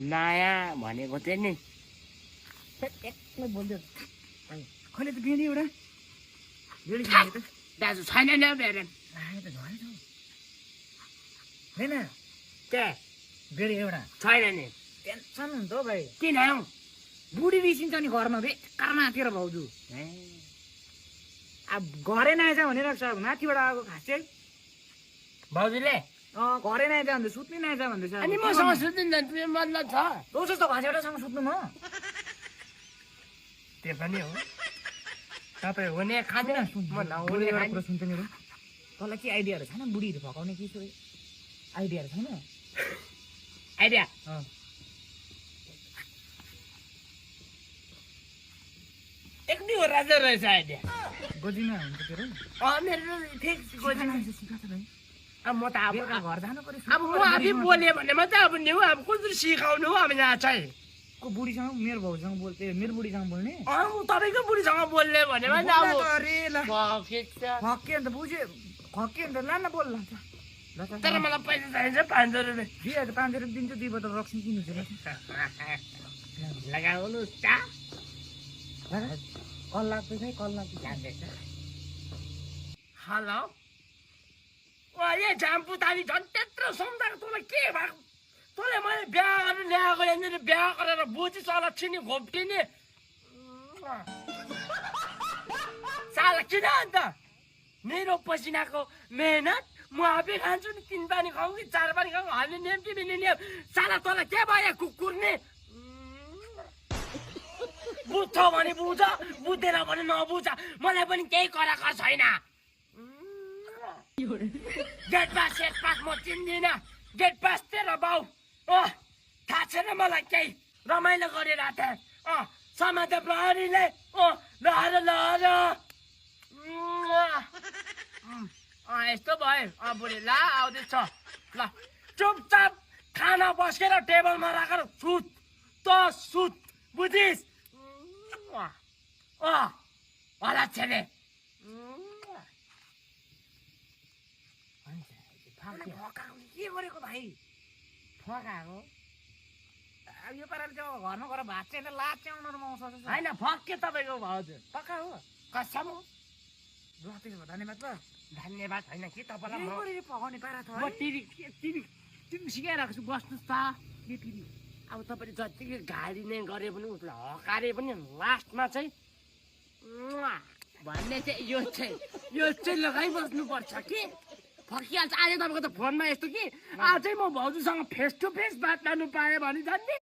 नयाँ भनेको चाहिँ नि एकमै बोल्दै कहिले त बेनी एउटा बेडी खाने त दाजु छैन नि बेरेन आए त झरे छ हैन के बेडी एउटा छैन नि टेन्सन हुन्छ हौ भाइ किन हौ बुढी बिसिन्छ नि घरमा बेकार माथि भाउजू अब घरै नआएछ भनिरहेको छ माथिबाट आएको खास चाहिँ भाउजूले घरै नआएछ भन्दै सुत्नै नआएछ भन्दैछ अनि मसँग सुत्दिन त त्यो मतलब छ तँ जस्तो घाँसेटासँग सुत्नु म त्यो पनि हो तपाईँ हुने खाने म नहुने खाने कुरा सुन्छ मेरो तँलाई के आइडियाहरू छैन बुढीहरू फकाउने के सो आइडियाहरू छैन आइडिया एक दुई राजा रहेछ आइडिया गोजीमा हुन्छ तेरो मेरो ठिक गोजीमा सिका त भाइ अब म त अब घर जानु पर्यो अब म आफै बोलेँ भने मात्रै अब नि हो अब कसरी सिकाउनु हो अब यहाँ चाहिँ को बुढीसँग मेरो भाउसँग बोल्थे मेरो बुढीसँग बोल्ने तपाईँको बुढीसँग बोल्ने भने मात्रै अब अरे ल खके अन्त बुझ्यो खके अन्त ला न बोल ल तर मलाई पैसा चाहिन्छ 500 रुपियाँ दिइहाल्छ 500 रुपियाँ दिन्छु 2 बोतल रक्सी किन्छु लगाउनु कल लाग्दैछ कल लाग्दै जान्दैछ हेलो ए झाम्पुतारी झन् त्यत्रो सम्झाएको तँलाई के भएको तँलाई मैले बिहा गरेर ल्याएको यहाँनिर बिहा गरेर बोची चला छिनी घोप्टिने साला किन अन्त मेरो पसिनाको मेहनत म आफै खान्छु नि 3 पानी खाऊ कि 4 पानी खाऊ हामीले नियम कि बिने नियम साला तँलाई के भयो कुकुर्ने बुझ्छ भने बुझ बुझ्दैन भने नबुझ मलाई पनि केही कराकर छैन गेट पास सेट पास म चिन्दिनँ गेट पास तेरो बाउ थाहा छैन मलाई केही रमाइलो गरिरहेको थिएँ समाज प्रहरीले लहर लहर यस्तो भयो बुढी ला आउँदैछ ल चुपचाप खाना बसेर टेबलमा राखेर सुत त सुत बुझिस् होला छेले के गरेको भाइ फकाएको यो पाराले चाहिँ घरमा गएर भात चाहिँ लाज चाहिँ आउनु आउँछ होइन फक्के तपाईँको भाउजू पक्का हो कसम हो ल त्यसो भए धन्यवाद ल धन्यवाद होइन कि तपाईँलाई पकाउने पारा छ म टिभी सिकाइरहेको छु बस्नुहोस् त अब तपाईँले जतिकै गाडी नै गरे पनि उसलाई हकारे पनि लास्टमा चाहिँ भन्ने चाहिँ यो चाहिँ लगाइबस्नुपर्छ कि फकिहाल्छ आज तपाईँको त फोनमा यस्तो कि अझै म भाउजूसँग फेस टु फेस बात मार्नु पाएँ भने झन् नि